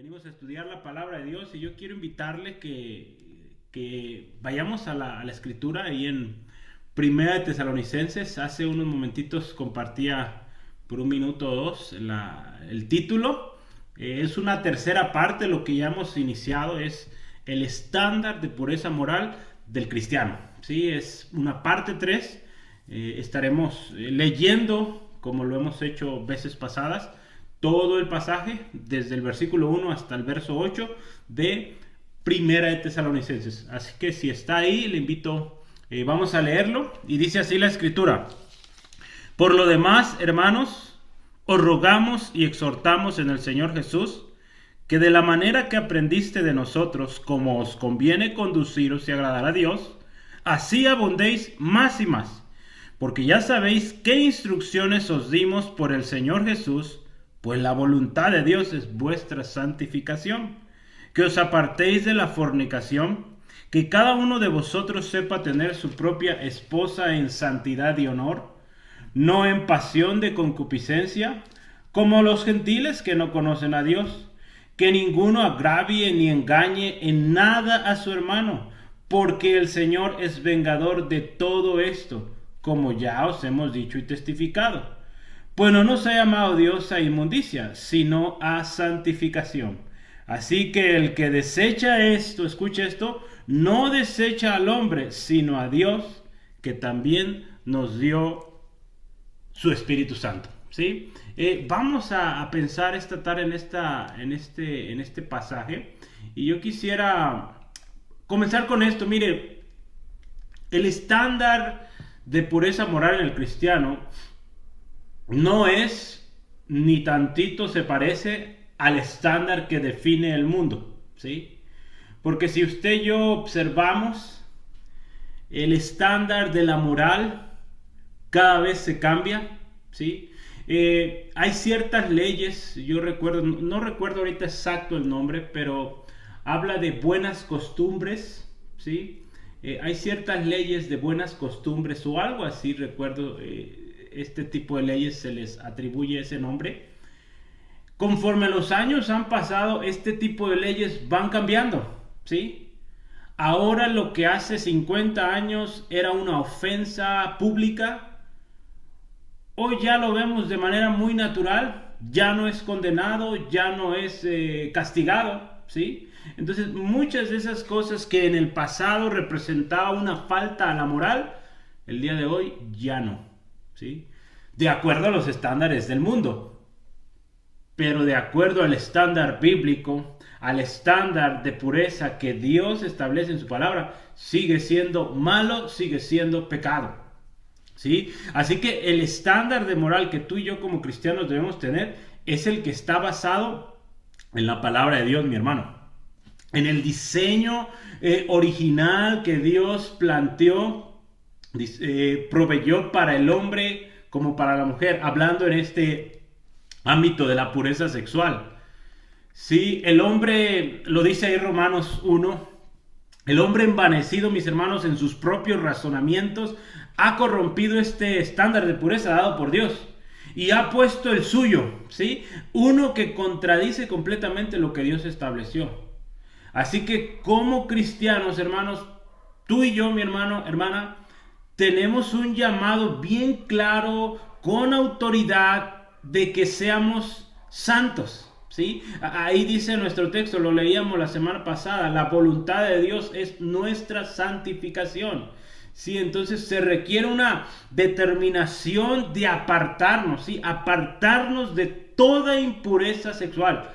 Venimos a estudiar la palabra de Dios y yo quiero invitarle que vayamos a la escritura ahí en Primera de Tesalonicenses. Hace unos momentitos compartía por un minuto o dos el título. Es una tercera parte de lo que ya hemos iniciado, es el estándar de pureza moral del cristiano. ¿Sí? Es una parte 3. Estaremos leyendo, como lo hemos hecho veces pasadas, todo el pasaje desde el versículo 1 hasta el verso 8 de Primera de Tesalonicenses. Así que si está ahí, le invito, vamos a leerlo. Y dice así la escritura: por lo demás, hermanos, os rogamos y exhortamos en el Señor Jesús, que de la manera que aprendiste de nosotros, como os conviene conduciros y agradar a Dios, así abundéis más y más, porque ya sabéis qué instrucciones os dimos por el Señor Jesús. Pues la voluntad de Dios es vuestra santificación, que os apartéis de la fornicación, que cada uno de vosotros sepa tener su propia esposa en santidad y honor, no en pasión de concupiscencia, como los gentiles que no conocen a Dios, que ninguno agravie ni engañe en nada a su hermano, porque el Señor es vengador de todo esto, como ya os hemos dicho y testificado. Pues no nos ha llamado Dios a inmundicia, sino a santificación. Así que el que desecha esto, escucha esto, no desecha al hombre, sino a Dios, que también nos dio su Espíritu Santo. ¿Sí? Vamos a pensar esta tarde en este pasaje. Y yo quisiera comenzar con esto. Mire, el estándar de pureza moral en el cristiano no es ni tantito se parece al estándar que define el mundo, ¿sí? Porque si usted y yo observamos, el estándar de la moral cada vez se cambia, ¿sí? Hay ciertas leyes, yo recuerdo, no recuerdo ahorita exacto el nombre, pero habla de buenas costumbres, ¿sí? Hay ciertas leyes de buenas costumbres o algo así, recuerdo. Este tipo de leyes se les atribuye ese nombre. Conforme los años han pasado, este tipo de leyes van cambiando, ¿sí? Ahora lo que hace 50 años era una ofensa pública, hoy ya lo vemos de manera muy natural, ya no es condenado, ya no es castigado, ¿sí? Entonces muchas de esas cosas que en el pasado representaban una falta a la moral, el día de hoy ya no. ¿Sí? De acuerdo a los estándares del mundo, pero de acuerdo al estándar bíblico, al estándar de pureza que Dios establece en su palabra, sigue siendo malo, sigue siendo pecado. ¿Sí? Así que el estándar de moral que tú y yo como cristianos debemos tener es el que está basado en la palabra de Dios, mi hermano, en el diseño original que Dios planteó, proveyó para el hombre como para la mujer, hablando en este ámbito de la pureza sexual. Sí, el hombre, lo dice ahí Romanos 1, el hombre envanecido, mis hermanos, en sus propios razonamientos, ha corrompido este estándar de pureza dado por Dios y ha puesto el suyo, ¿sí? Uno que contradice completamente lo que Dios estableció. Así que como cristianos, hermanos, tú y yo, mi hermano, hermana, tenemos un llamado bien claro, con autoridad, de que seamos santos, ¿sí? Ahí dice nuestro texto, lo leíamos la semana pasada, la voluntad de Dios es nuestra santificación, ¿sí? Entonces se requiere una determinación de apartarnos, ¿sí? Apartarnos de toda impureza sexual.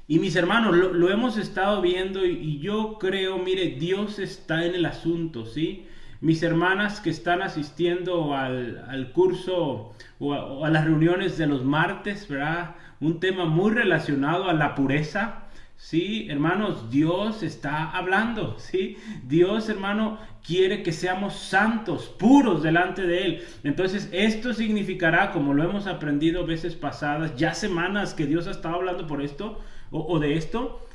Y mis hermanos, lo hemos estado viendo y yo creo, mire, Dios está en el asunto, ¿sí? Mis hermanas que están asistiendo al curso o a las reuniones de los martes, ¿verdad? Un tema muy relacionado a la pureza, ¿sí? Hermanos, Dios está hablando, ¿sí? Dios, hermano, quiere que seamos santos, puros delante de Él. Entonces, esto significará, como lo hemos aprendido veces pasadas, ya semanas que Dios ha estado hablando por esto o de esto,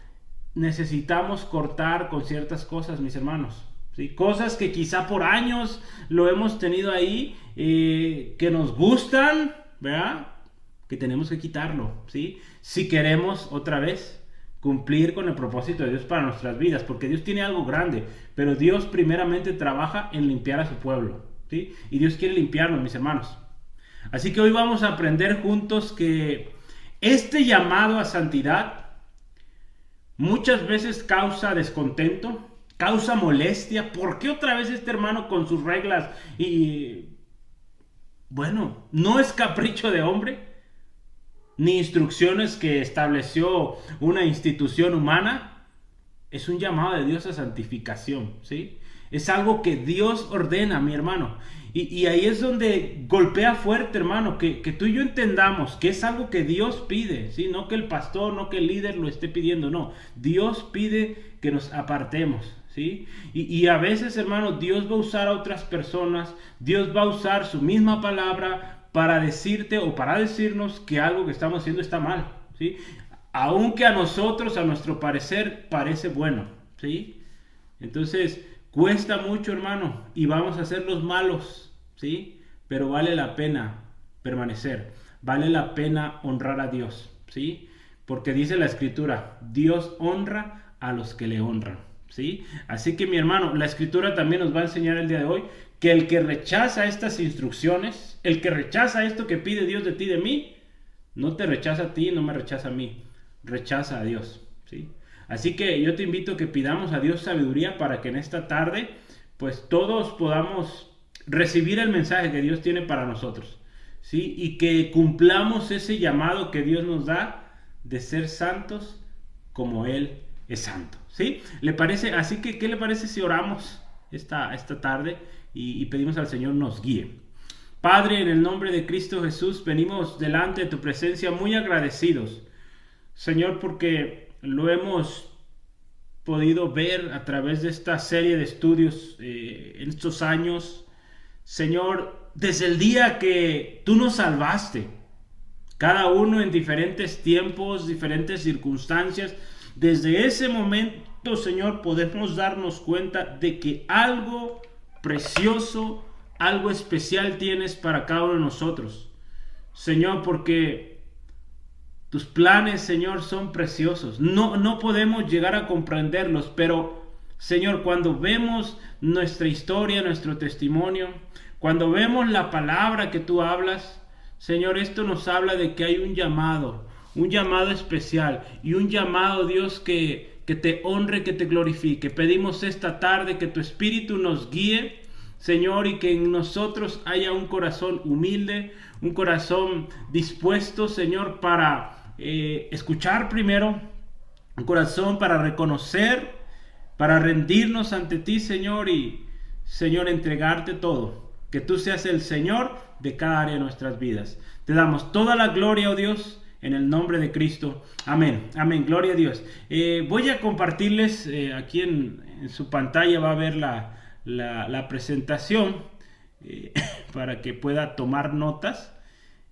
necesitamos cortar con ciertas cosas, mis hermanos. ¿Sí? Cosas que quizá por años lo hemos tenido ahí, que nos gustan, ¿verdad? Que tenemos que quitarlo, ¿sí? Si queremos otra vez cumplir con el propósito de Dios para nuestras vidas, porque Dios tiene algo grande, pero Dios primeramente trabaja en limpiar a su pueblo, ¿sí? Y Dios quiere limpiarnos, mis hermanos. Así que hoy vamos a aprender juntos que este llamado a santidad muchas veces causa descontento, causa molestia. ¿Por qué otra vez este hermano con sus reglas? Y bueno, no es capricho de hombre, ni instrucciones que estableció una institución humana. Es un llamado de Dios a santificación, ¿sí? Es algo que Dios ordena, mi hermano. Y ahí es donde golpea fuerte, hermano, que tú y yo entendamos que es algo que Dios pide, ¿sí? No que el pastor, no que el líder lo esté pidiendo, no. Dios pide que nos apartemos, ¿sí? Y a veces, hermano, Dios va a usar a otras personas, Dios va a usar su misma palabra para decirte o para decirnos que algo que estamos haciendo está mal, ¿sí? Aunque a nosotros, a nuestro parecer, parece bueno, ¿sí? Entonces, cuesta mucho, hermano, y vamos a ser los malos, ¿sí? Pero vale la pena permanecer, vale la pena honrar a Dios, ¿sí? Porque dice la Escritura, Dios honra a los que le honran, ¿sí? Así que, mi hermano, la Escritura también nos va a enseñar el día de hoy que el que rechaza estas instrucciones, el que rechaza esto que pide Dios de ti, de mí, no te rechaza a ti, no me rechaza a mí, rechaza a Dios, ¿sí? Así que yo te invito a que pidamos a Dios sabiduría para que en esta tarde, pues todos podamos recibir el mensaje que Dios tiene para nosotros, ¿sí? Y que cumplamos ese llamado que Dios nos da de ser santos como Él es santo, ¿sí? ¿Le parece? Así que, ¿qué le parece si oramos esta tarde y pedimos al Señor nos guíe? Padre, en el nombre de Cristo Jesús, venimos delante de tu presencia muy agradecidos, Señor, porque lo hemos podido ver a través de esta serie de estudios en estos años, Señor, desde el día que tú nos salvaste, cada uno en diferentes tiempos, diferentes circunstancias, desde ese momento, Señor, podemos darnos cuenta de que algo precioso, algo especial tienes para cada uno de nosotros, Señor, porque tus planes, Señor, son preciosos. No podemos llegar a comprenderlos, pero, Señor, cuando vemos nuestra historia, nuestro testimonio, cuando vemos la palabra que tú hablas, Señor, esto nos habla de que hay un llamado especial y un llamado, Dios, que te honre, que te glorifique. Pedimos esta tarde que tu Espíritu nos guíe, Señor, y que en nosotros haya un corazón humilde, un corazón dispuesto, Señor, para escuchar primero, un corazón para reconocer, para rendirnos ante ti, Señor, y, Señor, entregarte todo. Que tú seas el Señor de cada área de nuestras vidas. Te damos toda la gloria, oh Dios, en el nombre de Cristo. Amén. Amén. Gloria a Dios. Voy a compartirles aquí en su pantalla, va a ver la presentación para que pueda tomar notas.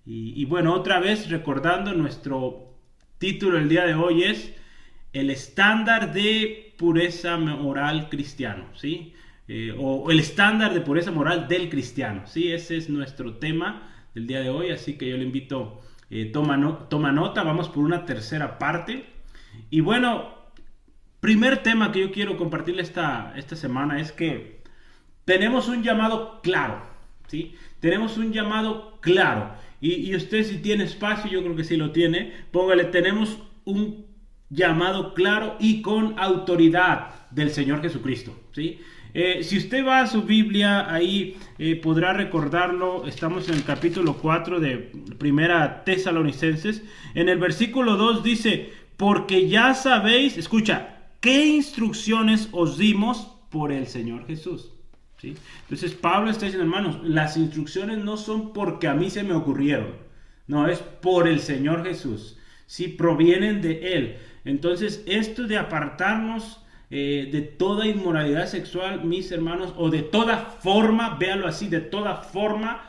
Y bueno, otra vez recordando, nuestro título el día de hoy es el estándar de pureza moral cristiano, ¿sí? O el estándar de pureza moral del cristiano, ¿sí? Ese es nuestro tema del día de hoy, así que yo le invito, toma nota, vamos por una tercera parte. Y bueno, primer tema que yo quiero compartirle esta semana es que tenemos un llamado claro, ¿sí? Tenemos un llamado claro. Y usted, si tiene espacio, yo creo que sí lo tiene, póngale, tenemos un llamado claro y con autoridad del Señor Jesucristo, ¿sí? Si usted va a su Biblia, ahí podrá recordarlo. Estamos en el capítulo 4 de Primera Tesalonicenses. En el versículo 2 dice, porque ya sabéis, escucha, qué instrucciones os dimos por el Señor Jesús, ¿sí? Entonces Pablo está diciendo, hermanos, las instrucciones no son porque a mí se me ocurrieron, no, es por el Señor Jesús, ¿sí? Provienen de Él. Entonces esto de apartarnos de toda inmoralidad sexual, mis hermanos, o de toda forma, véalo así, de toda forma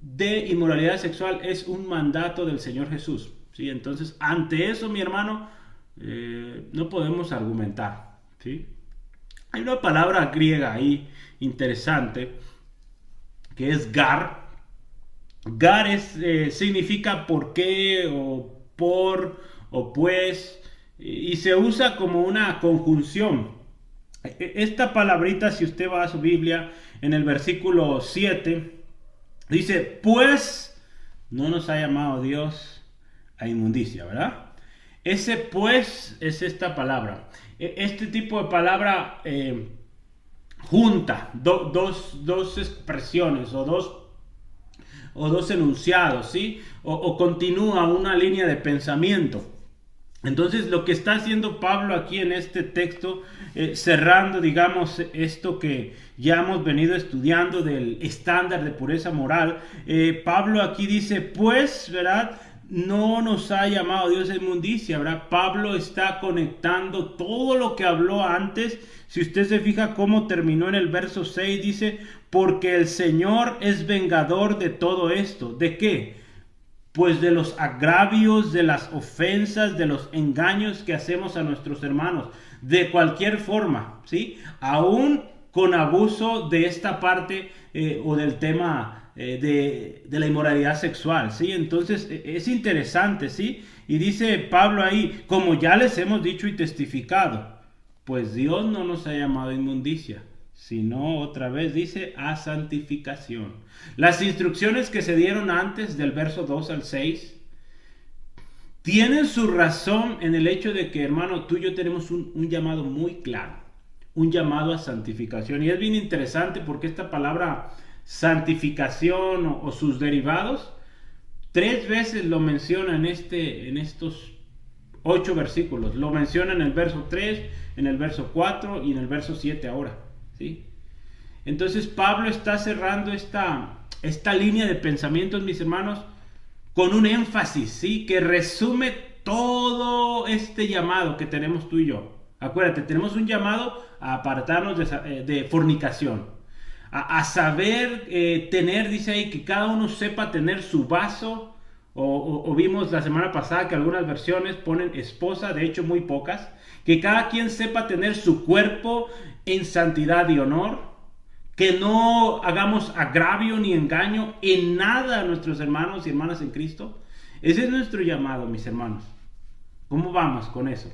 de inmoralidad sexual, es un mandato del Señor Jesús, ¿sí? Entonces ante eso, mi hermano, no podemos argumentar, ¿sí? Hay una palabra griega ahí interesante que es gar. Gar significa por qué o por o pues, y se usa como una conjunción. Esta palabrita, si usted va a su Biblia, en el versículo 7, dice, pues no nos ha llamado Dios a inmundicia, ¿verdad? Ese pues es esta palabra. Este tipo de palabra junta dos expresiones o dos enunciados, ¿sí? O continúa una línea de pensamiento. Entonces lo que está haciendo Pablo aquí en este texto, cerrando, digamos, esto que ya hemos venido estudiando del estándar de pureza moral, Pablo aquí dice, pues, ¿verdad? No nos ha llamado Dios a inmundicia, ¿verdad? Pablo está conectando todo lo que habló antes. Si usted se fija cómo terminó en el verso 6, dice, porque el Señor es vengador de todo esto. ¿De qué? Pues de los agravios, de las ofensas, de los engaños que hacemos a nuestros hermanos, de cualquier forma, ¿sí? Aún con abuso de esta parte o del tema de la inmoralidad sexual, ¿sí? Entonces es interesante, ¿sí? Y dice Pablo ahí, como ya les hemos dicho y testificado, pues Dios no nos ha llamado a inmundicia, sino otra vez dice a santificación. Las instrucciones que se dieron antes del verso 2 al 6 tienen su razón en el hecho de que, hermano, tú y yo tenemos un llamado muy claro, un llamado a santificación. Y es bien interesante porque esta palabra santificación o sus derivados 3 veces lo menciona en estos 8 versículos. Lo menciona en el verso 3, en el verso 4 y en el verso 7 ahora, ¿sí? Entonces Pablo está cerrando esta línea de pensamientos, mis hermanos, con un énfasis, ¿sí? Que resume todo este llamado que tenemos tú y yo. Acuérdate, tenemos un llamado a apartarnos de fornicación, a saber tener, dice ahí, que cada uno sepa tener su vaso, o vimos la semana pasada que algunas versiones ponen esposa, de hecho muy pocas, que cada quien sepa tener su cuerpo en santidad y honor, que no hagamos agravio ni engaño en nada a nuestros hermanos y hermanas en Cristo. Ese es nuestro llamado, mis hermanos. ¿Cómo vamos con eso?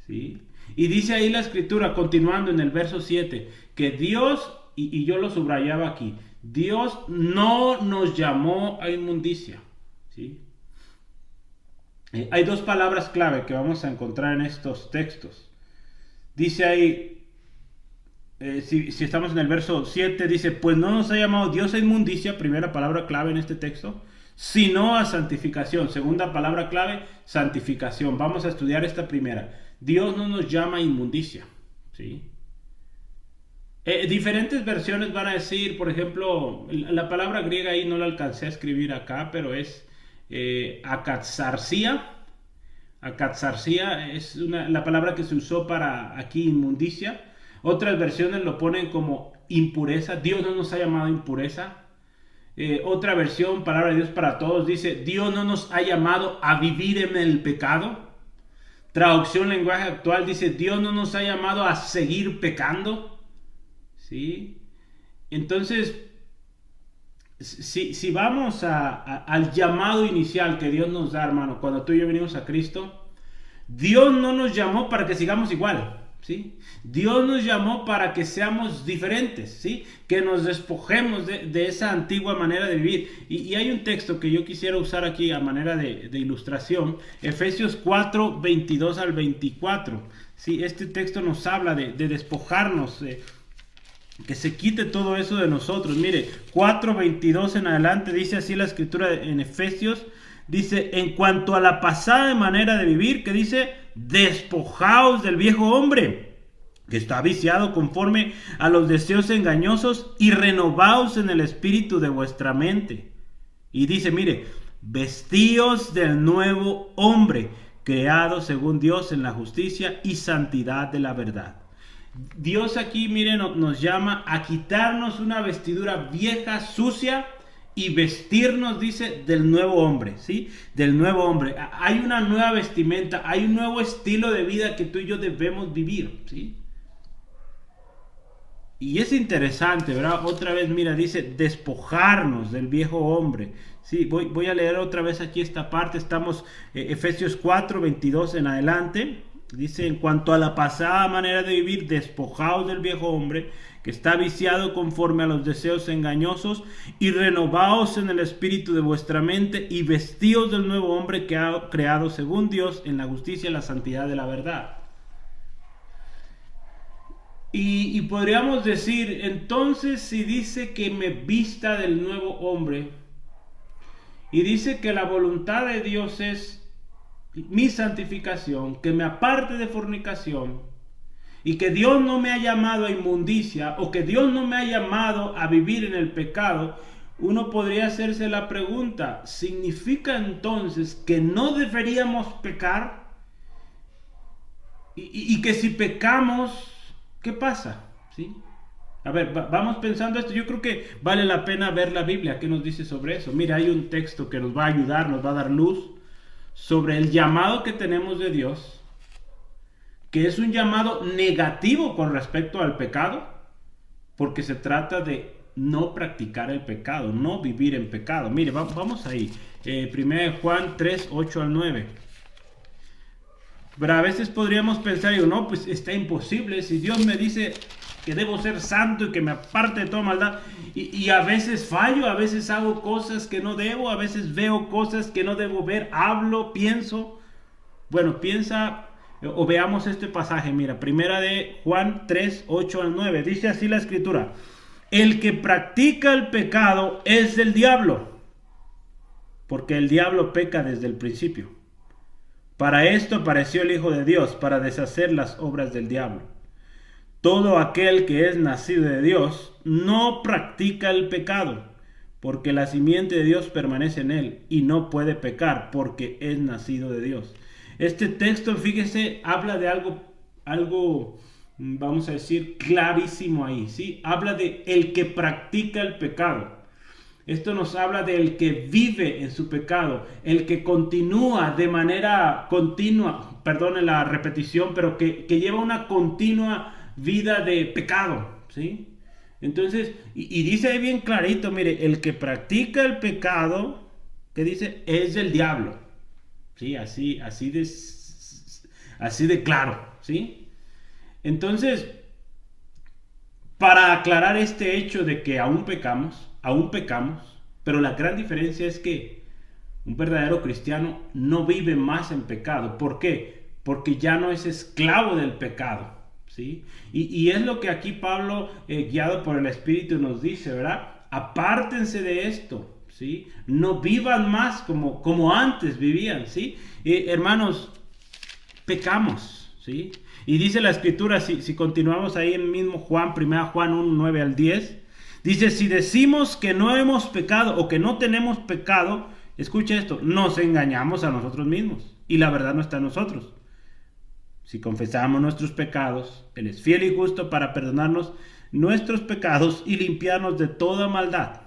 ¿Sí? Y dice ahí la escritura, continuando en el verso 7, que Dios, y yo lo subrayaba aquí, Dios no nos llamó a inmundicia, ¿sí? Hay 2 palabras clave que vamos a encontrar en estos textos. Dice ahí, si estamos en el verso 7, dice, pues no nos ha llamado Dios a inmundicia, primera palabra clave en este texto, sino a santificación. Segunda palabra clave, santificación. Vamos a estudiar esta primera. Dios no nos llama a inmundicia, ¿sí? Diferentes versiones van a decir, por ejemplo, la palabra griega ahí no la alcancé a escribir acá, pero es akatsarsia. Akatsarsia es la palabra que se usó para aquí inmundicia. Otras versiones lo ponen como impureza. Dios no nos ha llamado a impureza. Otra versión, palabra de Dios para todos, dice, Dios no nos ha llamado a vivir en el pecado. Traducción lenguaje actual dice, Dios no nos ha llamado a seguir pecando, ¿sí? Entonces, si vamos al llamado inicial que Dios nos da, hermano, cuando tú y yo venimos a Cristo, Dios no nos llamó para que sigamos igual, ¿sí? Dios nos llamó para que seamos diferentes, ¿sí? Que nos despojemos de esa antigua manera de vivir. Y hay un texto que yo quisiera usar aquí a manera de ilustración, Efesios 4, 22 al 24, ¿sí? Este texto nos habla de despojarnos, que se quite todo eso de nosotros. Mire, 4, 22 en adelante dice así la escritura en Efesios, dice, en cuanto a la pasada manera de vivir, que dice, despojaos del viejo hombre, que está viciado conforme a los deseos engañosos, y renovaos en el espíritu de vuestra mente. Y dice, mire, vestíos del nuevo hombre, creado según Dios en la justicia y santidad de la verdad. Dios aquí, miren, nos llama a quitarnos una vestidura vieja, sucia, y vestirnos, dice, del nuevo hombre, ¿sí? Del nuevo hombre. Hay una nueva vestimenta, hay un nuevo estilo de vida que tú y yo debemos vivir, ¿sí? Y es interesante, ¿verdad? Otra vez, mira, dice despojarnos del viejo hombre. Sí, voy a leer otra vez aquí esta parte. Estamos Efesios 4, 22 en adelante. Dice, en cuanto a la pasada manera de vivir, despojaos del viejo hombre, que está viciado conforme a los deseos engañosos, y renovaos en el espíritu de vuestra mente, y vestíos del nuevo hombre que ha creado según Dios en la justicia y la santidad de la verdad. Y podríamos decir, entonces, si dice que me vista del nuevo hombre, y dice que la voluntad de Dios es mi santificación, que me aparte de fornicación, y que Dios no me ha llamado a inmundicia, o que Dios no me ha llamado a vivir en el pecado, uno podría hacerse la pregunta, ¿significa entonces que no deberíamos pecar? Y que si pecamos, ¿qué pasa? ¿Sí? A ver, vamos pensando esto. Yo creo que vale la pena ver la Biblia. ¿Qué nos dice sobre eso? Mira, hay un texto que nos va a ayudar, nos va a dar luz sobre el llamado que tenemos de Dios, que es un llamado negativo con respecto al pecado, porque se trata de no practicar el pecado, no vivir en pecado. Mire, vamos ahí. 1 Juan 3, 8 al 9. Pero a veces podríamos pensar, digo, no, pues está imposible. Si Dios me dice que debo ser santo y que me aparte de toda maldad, y a veces fallo, a veces hago cosas que no debo, a veces veo cosas que no debo ver, hablo, pienso. Bueno, piensa o veamos este pasaje. Mira, primera de Juan 3, 8 al 9. Dice así la escritura: el que practica el pecado es del diablo, porque el diablo peca desde el principio. Para esto apareció el Hijo de Dios, para deshacer las obras del diablo. Todo aquel que es nacido de Dios no practica el pecado, porque la simiente de Dios permanece en él y no puede pecar porque es nacido de Dios. Este texto, fíjese, habla de algo, vamos a decir, clarísimo ahí, ¿sí? Habla de el que practica el pecado. Esto nos habla del que vive en su pecado, el que continúa de manera continua, perdone la repetición, pero que lleva una continua vida de pecado, ¿sí? Entonces, y dice ahí bien clarito, mire, el que practica el pecado, ¿qué dice? Es del diablo, ¿sí? Así de claro, ¿sí? Entonces, para aclarar este hecho de que aún pecamos, pero la gran diferencia es que un verdadero cristiano no vive más en pecado. ¿Por qué? Porque ya no es esclavo del pecado, ¿sí? Y es lo que aquí Pablo, guiado por el Espíritu, nos dice, ¿verdad? Apártense de esto, ¿sí? No vivan más como antes vivían, ¿sí? Hermanos, pecamos, ¿sí? Y dice la Escritura, si continuamos ahí en mismo Juan, 1 Juan 1, 9 al 10, dice, si decimos que no hemos pecado o que no tenemos pecado, escucha esto, nos engañamos a nosotros mismos y la verdad no está en nosotros. Si confesamos nuestros pecados, Él es fiel y justo para perdonarnos nuestros pecados y limpiarnos de toda maldad.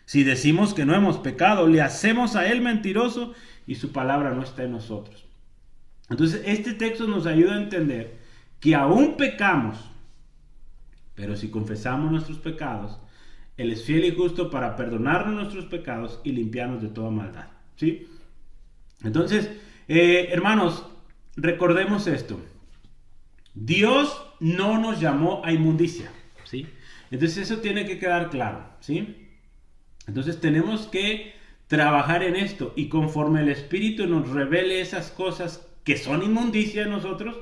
Si decimos que no hemos pecado, le hacemos a Él mentiroso y su palabra no está en nosotros. Entonces, este texto nos ayuda a entender que aún pecamos, pero si confesamos nuestros pecados, Él es fiel y justo para perdonarnos nuestros pecados y limpiarnos de toda maldad, ¿sí? Entonces, hermanos, recordemos esto. Dios no nos llamó a inmundicia, ¿sí? Entonces eso tiene que quedar claro, ¿sí? Entonces tenemos que trabajar en esto y conforme el Espíritu nos revele esas cosas que son inmundicia en nosotros,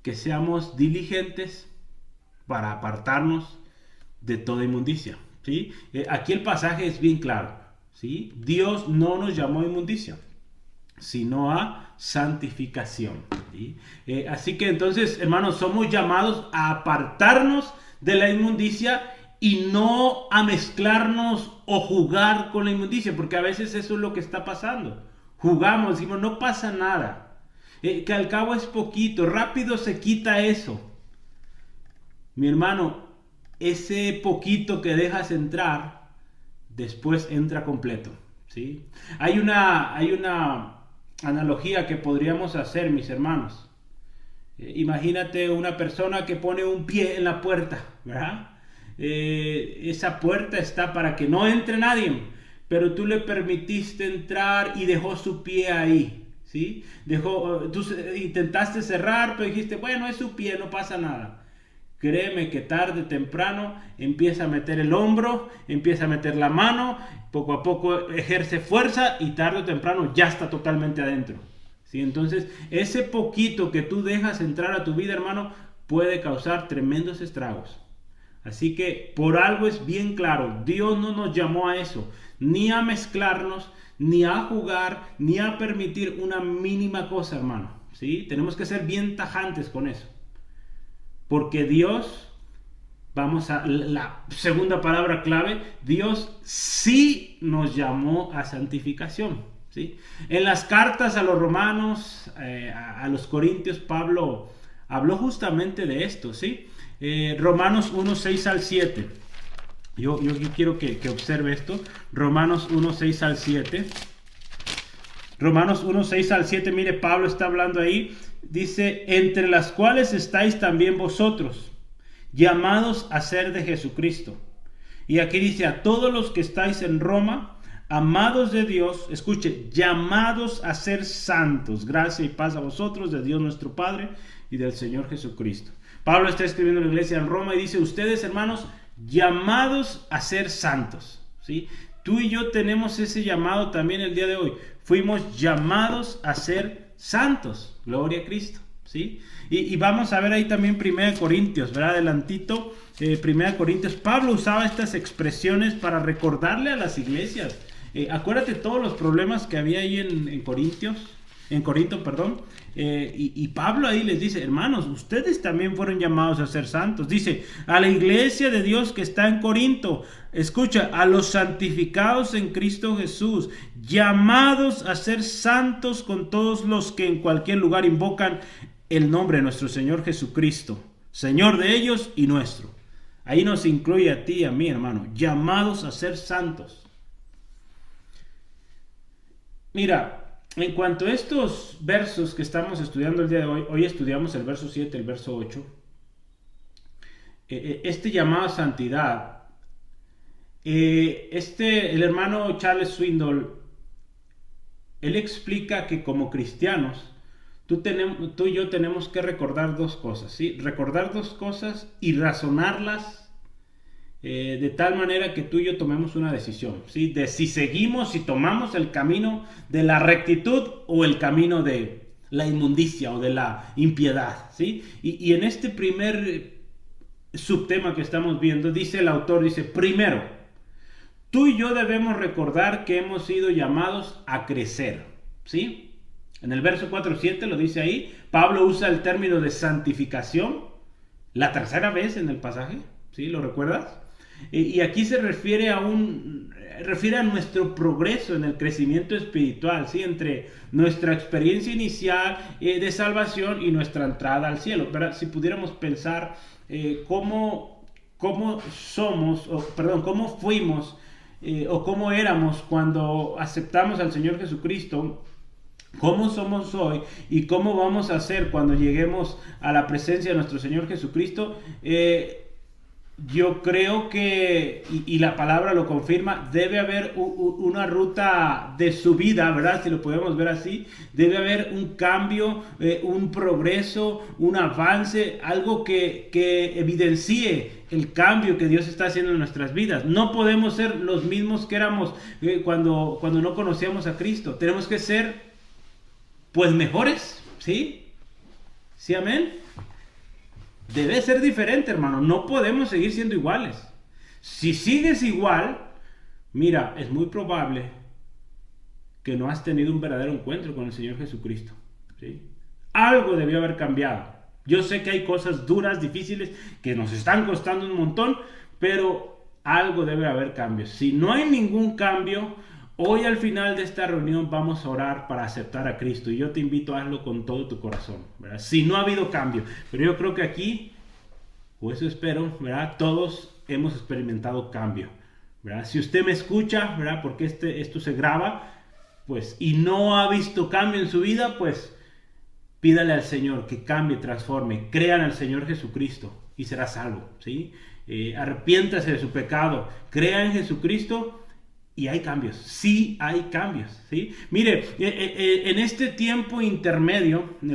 que seamos diligentes para apartarnos de toda inmundicia, ¿sí? Aquí el pasaje es bien claro, ¿sí? Dios no nos llamó a inmundicia, sino a santificación, ¿sí? Así que entonces, hermanos, somos llamados a apartarnos de la inmundicia y no a mezclarnos o jugar con la inmundicia, porque a veces eso es lo que está pasando. Jugamos, decimos, no pasa nada, que al cabo es poquito, rápido se quita eso. Mi hermano, ese poquito que dejas entrar, después entra completo, ¿sí? Hay una analogía que podríamos hacer, mis hermanos. Imagínate una persona que pone un pie en la puerta, ¿verdad? Esa puerta está para que no entre nadie, pero tú le permitiste entrar y dejó su pie ahí, ¿sí? Tú intentaste cerrar, pero dijiste, bueno, es su pie, no pasa nada. Créeme que tarde o temprano empieza a meter el hombro, empieza a meter la mano, poco a poco ejerce fuerza y tarde o temprano ya está totalmente adentro. ¿Sí? Entonces, ese poquito que tú dejas entrar a tu vida, hermano, puede causar tremendos estragos. Así que por algo es bien claro, Dios no nos llamó a eso, ni a mezclarnos, ni a jugar, ni a permitir una mínima cosa, hermano. ¿Sí? Tenemos que ser bien tajantes con eso. Porque Dios, vamos a la segunda palabra clave, Dios sí nos llamó a santificación. ¿Sí? En las cartas a los romanos, a los corintios, Pablo habló justamente de esto. ¿Sí? Romanos 1, 6 al 7. Yo quiero que observe esto. Romanos 1, 6 al 7. Romanos 1, 6 al 7, mire, Pablo está hablando ahí. Dice, entre las cuales estáis también vosotros, llamados a ser de Jesucristo. Y aquí dice, a todos los que estáis en Roma, amados de Dios, escuche, llamados a ser santos. Gracia y paz a vosotros, de Dios nuestro Padre y del Señor Jesucristo. Pablo está escribiendo a la iglesia en Roma y dice, ustedes, hermanos, llamados a ser santos. ¿Sí? Tú y yo tenemos ese llamado también el día de hoy. Fuimos llamados a ser santos. Gloria a Cristo. ¿Sí? Y vamos a ver ahí también 1 Corintios, ¿verdad? Adelantito, 1 Corintios. Pablo usaba estas expresiones para recordarle a las iglesias. Acuérdate todos los problemas que había ahí en Corinto, perdón. Y Pablo ahí les dice, hermanos, ustedes también fueron llamados a ser santos. Dice, a la iglesia de Dios que está en Corinto, escucha, a los santificados en Cristo Jesús, llamados a ser santos con todos los que en cualquier lugar invocan el nombre de nuestro Señor Jesucristo, Señor de ellos y nuestro. Ahí nos incluye a ti y a mí, hermano, llamados a ser santos. Mira, en cuanto a estos versos que estamos estudiando el día de hoy, hoy estudiamos el verso 7, el verso 8, este llamado a santidad, el hermano Charles Swindoll, él explica que como cristianos, tú y yo tenemos que recordar dos cosas, ¿sí? Recordar dos cosas y razonarlas de tal manera que tú y yo tomemos una decisión, ¿sí? De si seguimos, si tomamos el camino de la rectitud o el camino de la inmundicia o de la impiedad, ¿sí? Y en este primer subtema que estamos viendo, dice el autor, dice, primero, tú y yo debemos recordar que hemos sido llamados a crecer, ¿sí? En el verso 4-7 lo dice ahí, Pablo usa el término de santificación, la tercera vez en el pasaje, ¿sí? ¿Lo recuerdas? Y aquí se refiere a nuestro progreso en el crecimiento espiritual, ¿sí? Entre nuestra experiencia inicial de salvación y nuestra entrada al cielo. Pero si pudiéramos pensar cómo fuimos o cómo éramos cuando aceptamos al Señor Jesucristo, cómo somos hoy y cómo vamos a ser cuando lleguemos a la presencia de nuestro Señor Jesucristo, yo creo que, y la palabra lo confirma, debe haber una ruta de subida, ¿verdad? Si lo podemos ver así, debe haber un cambio, un progreso, un avance, algo que evidencie el cambio que Dios está haciendo en nuestras vidas. No podemos ser los mismos que éramos cuando no conocíamos a Cristo. Tenemos que ser, pues, mejores, ¿sí? ¿Sí, amén? Debe ser diferente, hermano. No podemos seguir siendo iguales. Si sigues igual, mira, es muy probable que no has tenido un verdadero encuentro con el Señor Jesucristo, ¿sí? Algo debió haber cambiado. Yo sé que hay cosas duras, difíciles, que nos están costando un montón, pero algo debe haber cambios. Si no hay ningún cambio, hoy al final de esta reunión vamos a orar para aceptar a Cristo y yo te invito a hacerlo con todo tu corazón, ¿verdad? Si no ha habido cambio, pero yo creo que aquí, o eso espero, ¿verdad? Todos hemos experimentado cambio, ¿verdad? Si usted me escucha, ¿verdad? Porque esto se graba, pues, y no ha visto cambio en su vida, pues pídale al Señor que cambie, transforme, crean al Señor Jesucristo y será salvo, ¿sí? Arrepiéntase de su pecado, crea en Jesucristo y hay cambios, sí hay cambios, ¿sí? Mire, en este tiempo intermedio en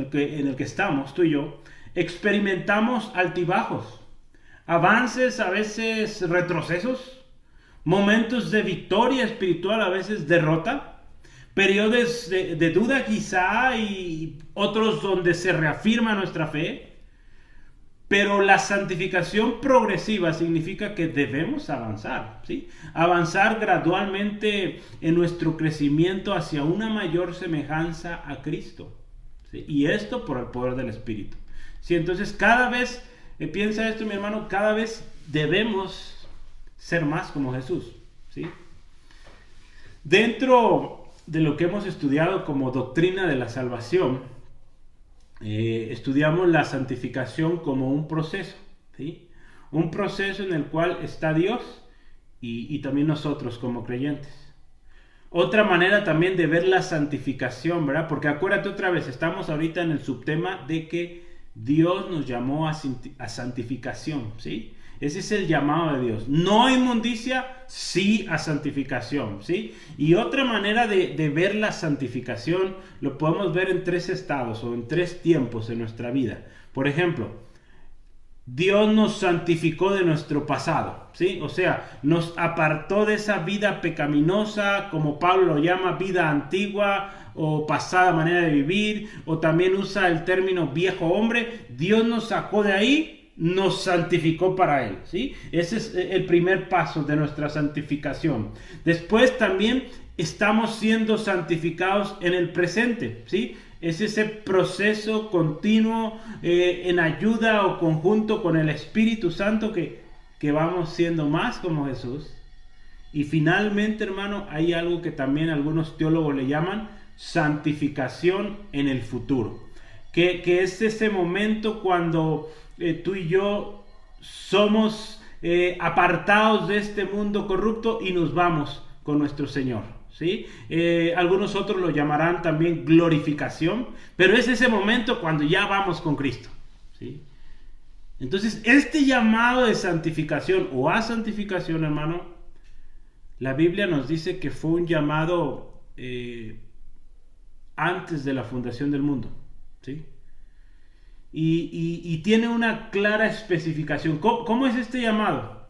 el que estamos, tú y yo, experimentamos altibajos, avances, a veces retrocesos, momentos de victoria espiritual, a veces derrota, periodos de duda quizá y otros donde se reafirma nuestra fe. Pero la santificación progresiva significa que debemos avanzar, ¿sí? Avanzar gradualmente en nuestro crecimiento hacia una mayor semejanza a Cristo, ¿sí? Y esto por el poder del Espíritu, ¿sí? Entonces cada vez, piensa esto mi hermano, cada vez debemos ser más como Jesús, ¿sí? Dentro de lo que hemos estudiado como doctrina de la salvación, estudiamos la santificación como un proceso, ¿sí? Un proceso en el cual está Dios y también nosotros como creyentes. Otra manera también de ver la santificación, ¿verdad? Porque acuérdate otra vez, estamos ahorita en el subtema de que Dios nos llamó a santificación, ¿sí? Ese es el llamado de Dios. No a inmundicia, sí a santificación, ¿sí? Y otra manera de ver la santificación lo podemos ver en 3 estados o en 3 tiempos en nuestra vida. Por ejemplo, Dios nos santificó de nuestro pasado, ¿sí? O sea, nos apartó de esa vida pecaminosa, como Pablo lo llama, vida antigua o pasada manera de vivir, o también usa el término viejo hombre. Dios nos sacó de ahí, nos santificó para Él, ¿sí? Ese es el primer paso de nuestra santificación. Después también estamos siendo santificados en el presente, ¿sí? Es ese proceso continuo en ayuda o conjunto con el Espíritu Santo que vamos siendo más como Jesús. Y finalmente, hermano, hay algo que también algunos teólogos le llaman santificación en el futuro, que es ese momento cuando tú y yo somos apartados de este mundo corrupto y nos vamos con nuestro Señor, ¿sí? Algunos otros lo llamarán también glorificación, pero es ese momento cuando ya vamos con Cristo, ¿sí? Entonces, este llamado de santificación o a santificación, hermano, la Biblia nos dice que fue un llamado antes de la fundación del mundo, ¿sí? Y tiene una clara especificación. ¿Cómo es este llamado?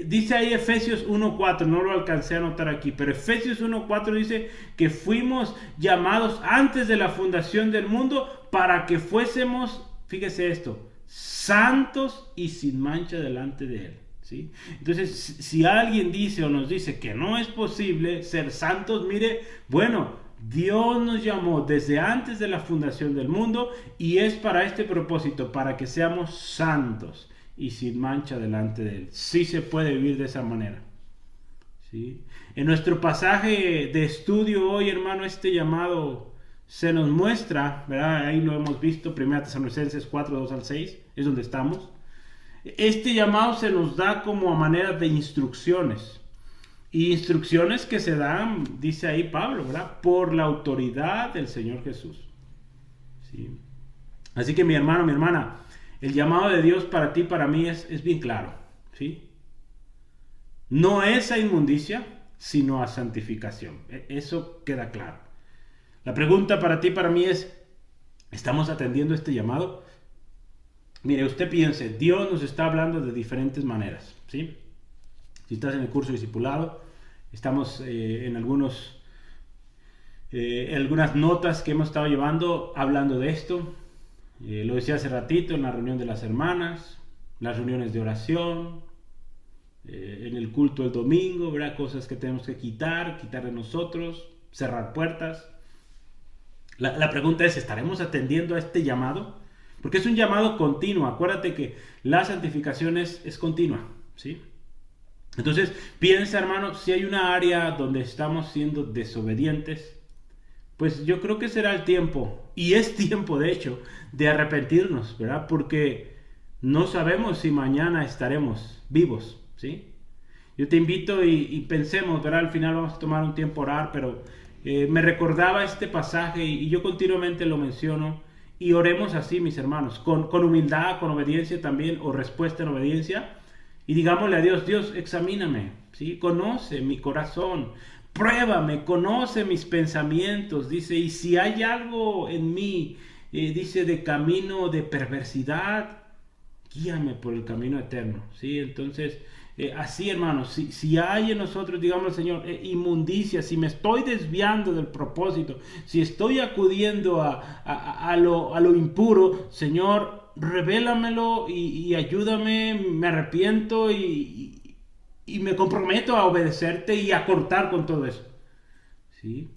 Dice ahí Efesios 1.4, no lo alcancé a anotar aquí, pero Efesios 1.4 dice que fuimos llamados antes de la fundación del mundo para que fuésemos, fíjese esto, santos y sin mancha delante de Él, ¿sí? Entonces, si alguien dice o nos dice que no es posible ser santos, mire, bueno, Dios nos llamó desde antes de la fundación del mundo y es para este propósito, para que seamos santos y sin mancha delante de Él. Sí se puede vivir de esa manera, ¿sí? En nuestro pasaje de estudio hoy, hermano, este llamado se nos muestra, ¿verdad? Ahí lo hemos visto, 1 Tesalonicenses 4, 2 al 6, es donde estamos. Este llamado se nos da como a manera de instrucciones. Y instrucciones que se dan, dice ahí Pablo, ¿verdad? Por la autoridad del Señor Jesús, ¿sí? Así que mi hermano, mi hermana, el llamado de Dios para ti, para mí es bien claro, ¿sí? No es a inmundicia, sino a santificación. Eso queda claro. La pregunta para ti, para mí es, ¿estamos atendiendo este llamado? Mire, usted piense, Dios nos está hablando de diferentes maneras, ¿sí? Si estás en el curso de discipulado, estamos en algunas notas que hemos estado llevando hablando de esto. Lo decía hace ratito en la reunión de las hermanas, las reuniones de oración, en el culto del domingo, ¿verdad? Cosas que tenemos que quitar de nosotros, cerrar puertas. La pregunta es, ¿estaremos atendiendo a este llamado? Porque es un llamado continuo. Acuérdate que la santificación es continua, ¿sí? Entonces, piensa, hermano, si hay una área donde estamos siendo desobedientes, pues yo creo que será el tiempo, y es tiempo de hecho, de arrepentirnos, ¿verdad? Porque no sabemos si mañana estaremos vivos, ¿sí? Yo te invito y pensemos, ¿verdad? Al final vamos a tomar un tiempo a orar, pero me recordaba este pasaje y yo continuamente lo menciono, Y oremos así, mis hermanos, con humildad, con obediencia también, o respuesta en obediencia. Y digámosle a Dios, Dios, examíname, ¿sí? Conoce mi corazón, pruébame, conoce mis pensamientos, dice, y si hay algo en mí, dice, de camino de perversidad, guíame por el camino eterno, ¿sí? Entonces, así, hermanos, si hay en nosotros, digamos, Señor, inmundicia, si me estoy desviando del propósito, si estoy acudiendo a lo impuro, Señor, revélamelo y ayúdame, me arrepiento y me comprometo a obedecerte y a cortar con todo eso, ¿sí?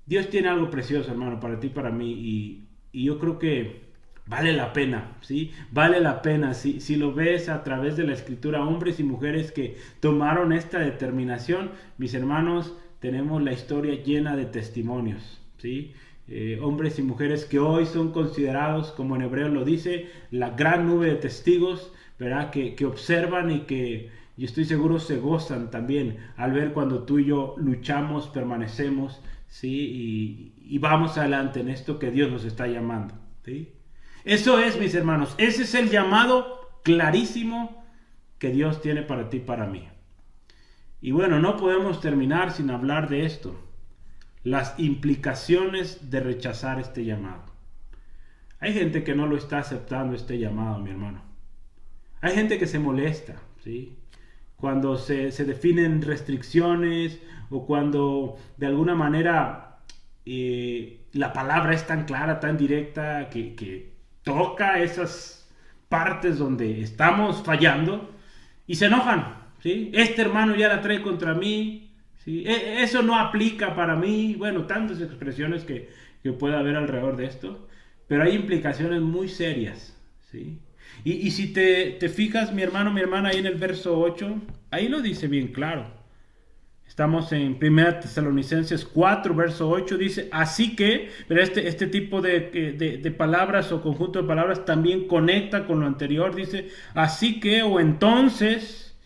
Dios tiene algo precioso, hermano, para ti, para mí, y yo creo que vale la pena, ¿sí? Vale la pena, si lo ves a través de la escritura, hombres y mujeres que tomaron esta determinación, mis hermanos, tenemos la historia llena de testimonios, ¿sí? Hombres y mujeres que hoy son considerados, como en hebreo lo dice, la gran nube de testigos, ¿verdad? Que observan y que, yo estoy seguro, se gozan también al ver cuando tú y yo luchamos, permanecemos, ¿sí? Y vamos adelante en esto que Dios nos está llamando, ¿sí? Eso es, mis hermanos, ese es el llamado clarísimo que Dios tiene para ti y para mí. Y bueno, no podemos terminar sin hablar de esto, las implicaciones de rechazar este llamado. Hay gente que no lo está aceptando este llamado, mi hermano. Hay gente que se molesta, ¿sí? Cuando se definen restricciones o cuando de alguna manera la palabra es tan clara, tan directa que toca esas partes donde estamos fallando y se enojan, ¿sí? Este hermano ya la trae contra mí, ¿sí? Eso no aplica para mí. Bueno, tantas expresiones que puede haber alrededor de esto, pero hay implicaciones muy serias, ¿sí? Y si te fijas, mi hermano, mi hermana, ahí en el verso 8, ahí lo dice bien claro. Estamos en 1 Tesalonicenses 4, verso 8, dice, así que, pero este tipo de palabras o conjunto de palabras también conecta con lo anterior, dice, así que, o entonces,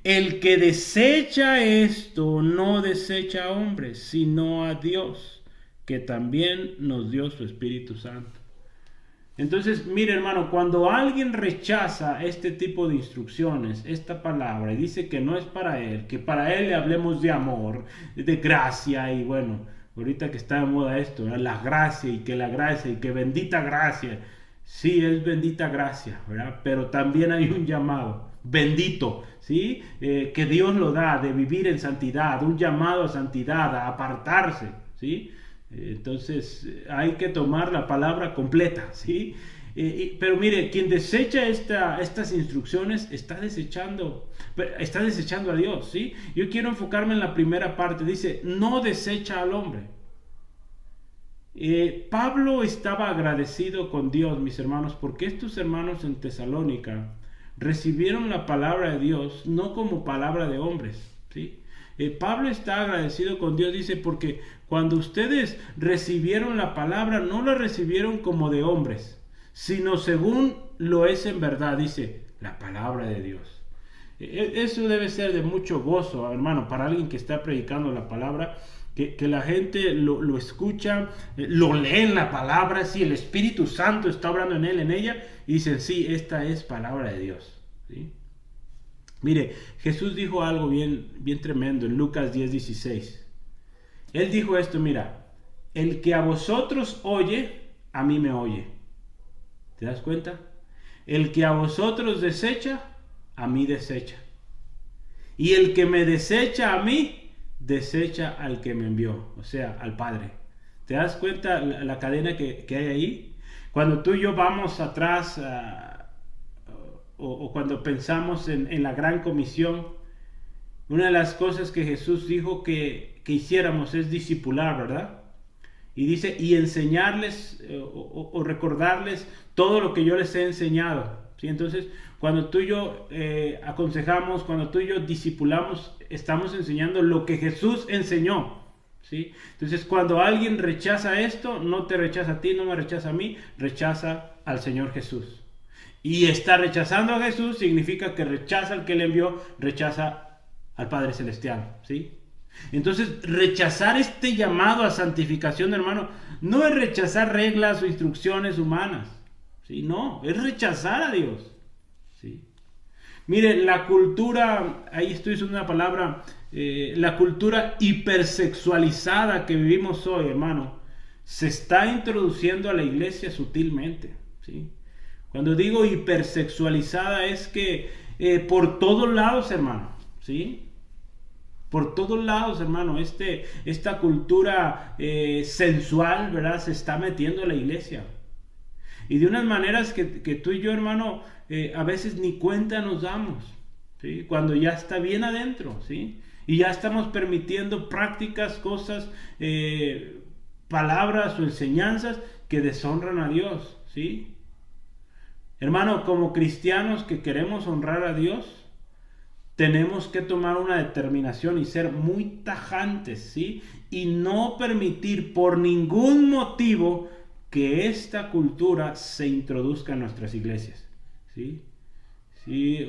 el que desecha esto no desecha a hombres, sino a Dios, que también nos dio su Espíritu Santo. Entonces, mire, hermano, cuando alguien rechaza este tipo de instrucciones, esta palabra, y dice que no es para él, que para él le hablemos de amor, de gracia, y bueno, ahorita que está de moda esto, ¿verdad? La gracia, y que bendita gracia. Sí, es bendita gracia, ¿verdad? Pero también hay un llamado, bendito, ¿sí? Que Dios lo da, de vivir en santidad, un llamado a santidad, a apartarse, ¿sí? Entonces hay que tomar la palabra completa, ¿sí? Pero mire, quien desecha estas instrucciones está desechando a Dios, ¿sí? Yo quiero enfocarme en la primera parte, dice, no desecha al hombre. Pablo estaba agradecido con Dios, mis hermanos, porque estos hermanos en Tesalónica recibieron la palabra de Dios no como palabra de hombres, ¿sí? Pablo está agradecido con Dios, dice, porque cuando ustedes recibieron la palabra, no la recibieron como de hombres, sino según lo es en verdad, dice, la palabra de Dios. Eso debe ser de mucho gozo, hermano, para alguien que está predicando la palabra, que la gente lo escucha, lo lee en la palabra, si el Espíritu Santo está obrando en él, en ella, y dicen, sí, esta es palabra de Dios, ¿sí? Mire, Jesús dijo algo bien tremendo en Lucas 10:16. Él dijo esto, mira, el que a vosotros oye, a mí me oye. ¿Te das cuenta? El que a vosotros desecha, a mí desecha. Y el que me desecha a mí, desecha al que me envió, o sea, al Padre. ¿Te das cuenta la cadena que hay ahí? Cuando tú y yo vamos atrás o cuando pensamos en la gran comisión, una de las cosas que Jesús dijo que hiciéramos es discipular, ¿verdad? Y dice, y enseñarles o recordarles todo lo que yo les he enseñado, ¿sí? Entonces, cuando tú y yo aconsejamos, cuando tú y yo discipulamos, estamos enseñando lo que Jesús enseñó, ¿sí? Entonces, cuando alguien rechaza esto, no te rechaza a ti, no me rechaza a mí, rechaza al Señor Jesús. Y está rechazando a Jesús significa que rechaza al que le envió, rechaza al Padre Celestial, ¿sí? Entonces, rechazar este llamado a santificación, hermano, no es rechazar reglas o instrucciones humanas, ¿sí? No, es rechazar a Dios, ¿sí? Mire, la cultura, ahí estoy usando una palabra, la cultura hipersexualizada que vivimos hoy, hermano, se está introduciendo a la iglesia sutilmente, ¿sí? Cuando digo hipersexualizada es que por todos lados, hermano, ¿sí? Por todos lados, hermano, esta cultura sensual, ¿verdad? Se está metiendo a la iglesia. Y de unas maneras que tú y yo, hermano, a veces ni cuenta nos damos, ¿sí? Cuando ya está bien adentro, ¿sí? Y ya estamos permitiendo prácticas, cosas, palabras o enseñanzas que deshonran a Dios, ¿sí? Hermano, como cristianos que queremos honrar a Dios, tenemos que tomar una determinación y ser muy tajantes, ¿sí? Y no permitir por ningún motivo que esta cultura se introduzca en nuestras iglesias, ¿sí? Sí,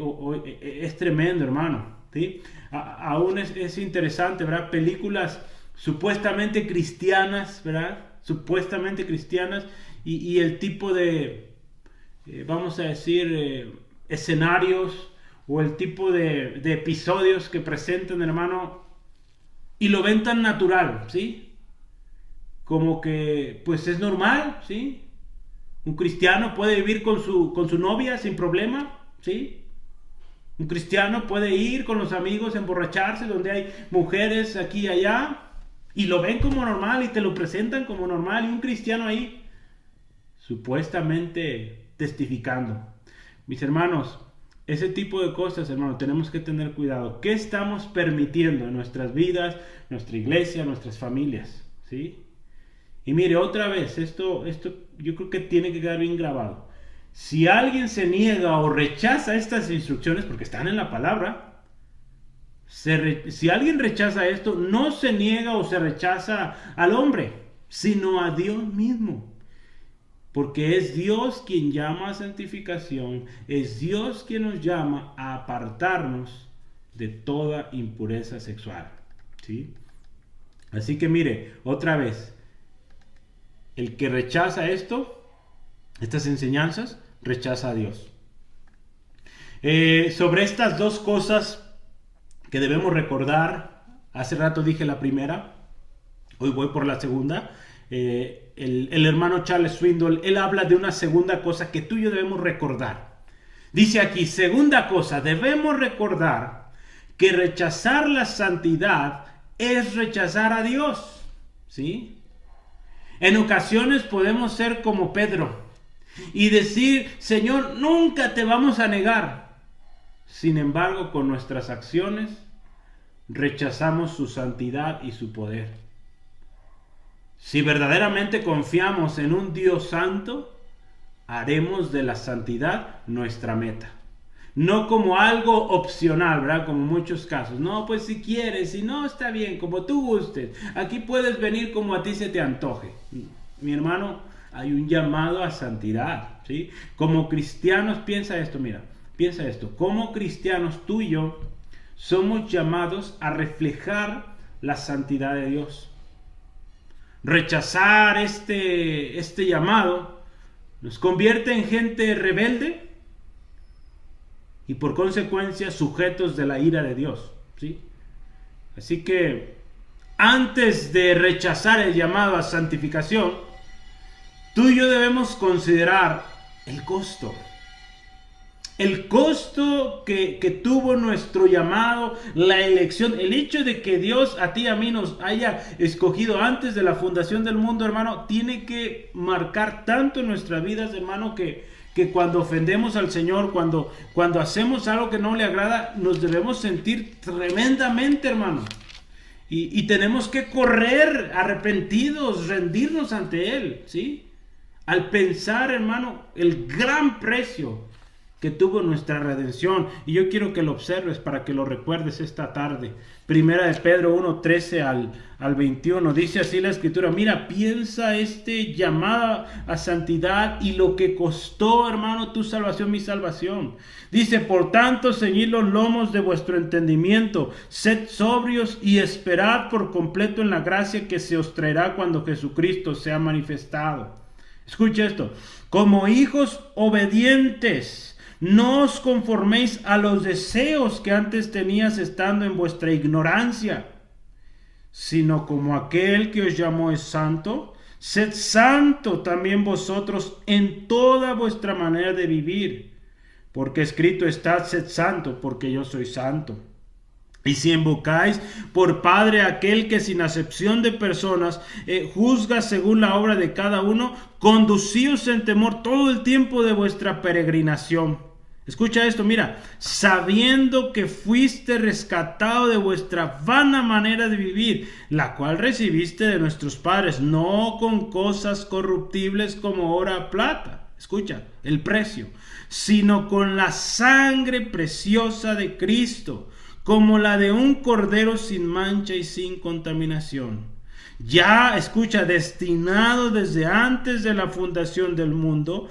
es tremendo, hermano, ¿sí? Aún es interesante, ¿verdad? Películas supuestamente cristianas, ¿verdad? Supuestamente cristianas y el tipo de, vamos a decir, escenarios o el tipo de episodios que presentan, hermano, y lo ven tan natural, ¿sí? Como que, pues es normal, ¿sí? Un cristiano puede vivir con su novia sin problema, ¿sí? Un cristiano puede ir con los amigos, emborracharse, donde hay mujeres aquí y allá, y lo ven como normal y te lo presentan como normal, y un cristiano ahí, supuestamente testificando. Mis hermanos, ese tipo de cosas, hermano, tenemos que tener cuidado. ¿Qué estamos permitiendo en nuestras vidas, nuestra iglesia, nuestras familias? ¿Sí? Y mire, otra vez, esto yo creo que tiene que quedar bien grabado. Si alguien se niega o rechaza estas instrucciones, porque están en la palabra, si alguien rechaza esto, no se niega o se rechaza al hombre, sino a Dios mismo. Porque es Dios quien llama a santificación, es Dios quien nos llama a apartarnos de toda impureza sexual, ¿sí? Así que mire, otra vez, el que rechaza estas enseñanzas, rechaza a Dios. Sobre estas dos cosas que debemos recordar, hace rato dije la primera, hoy voy por la segunda. El hermano Charles Swindoll, él habla de una segunda cosa que tú y yo debemos recordar. Dice aquí, segunda cosa, debemos recordar que rechazar la santidad es rechazar a Dios, ¿sí? En ocasiones podemos ser como Pedro y decir, Señor, nunca te vamos a negar. Sin embargo, con nuestras acciones rechazamos su santidad y su poder. Si verdaderamente confiamos en un Dios santo, haremos de la santidad nuestra meta. No como algo opcional, ¿verdad? Como en muchos casos. No, pues si quieres, si no, está bien, como tú gustes. Aquí puedes venir como a ti se te antoje. Mi hermano, hay un llamado a santidad, ¿sí? Como cristianos, piensa esto, mira, piensa esto. Como cristianos, tú y yo somos llamados a reflejar la santidad de Dios. Rechazar este llamado nos convierte en gente rebelde y por consecuencia sujetos de la ira de Dios, ¿sí? Así que antes de rechazar el llamado a santificación, tú y yo debemos considerar el costo. El costo que tuvo nuestro llamado, la elección, el hecho de que Dios a ti y a mí nos haya escogido antes de la fundación del mundo, hermano, tiene que marcar tanto en nuestras vidas, hermano, que cuando ofendemos al Señor, cuando hacemos algo que no le agrada, nos debemos sentir tremendamente, hermano. Y tenemos que correr arrepentidos, rendirnos ante Él, ¿sí? Al pensar, hermano, el gran precio que tuvo nuestra redención. Y yo quiero que lo observes para que lo recuerdes esta tarde. Primera de Pedro 1:13 al 21. Dice así la escritura: mira, piensa este llamado a santidad y lo que costó, hermano, tu salvación, mi salvación. Dice: por tanto, ceñid los lomos de vuestro entendimiento, sed sobrios y esperad por completo en la gracia que se os traerá cuando Jesucristo sea manifestado. Escucha esto: como hijos obedientes, no os conforméis a los deseos que antes tenías estando en vuestra ignorancia, sino como aquel que os llamó es santo, sed santo también vosotros en toda vuestra manera de vivir, porque escrito está: sed santo, porque yo soy santo. Y si invocáis por Padre aquel que sin acepción de personas juzga según la obra de cada uno, conducíos en temor todo el tiempo de vuestra peregrinación. Escucha esto, mira: sabiendo que fuiste rescatado de vuestra vana manera de vivir, la cual recibiste de nuestros padres, no con cosas corruptibles como oro o plata. Escucha, el precio, sino con la sangre preciosa de Cristo, como la de un cordero sin mancha y sin contaminación. Ya, escucha, destinado desde antes de la fundación del mundo,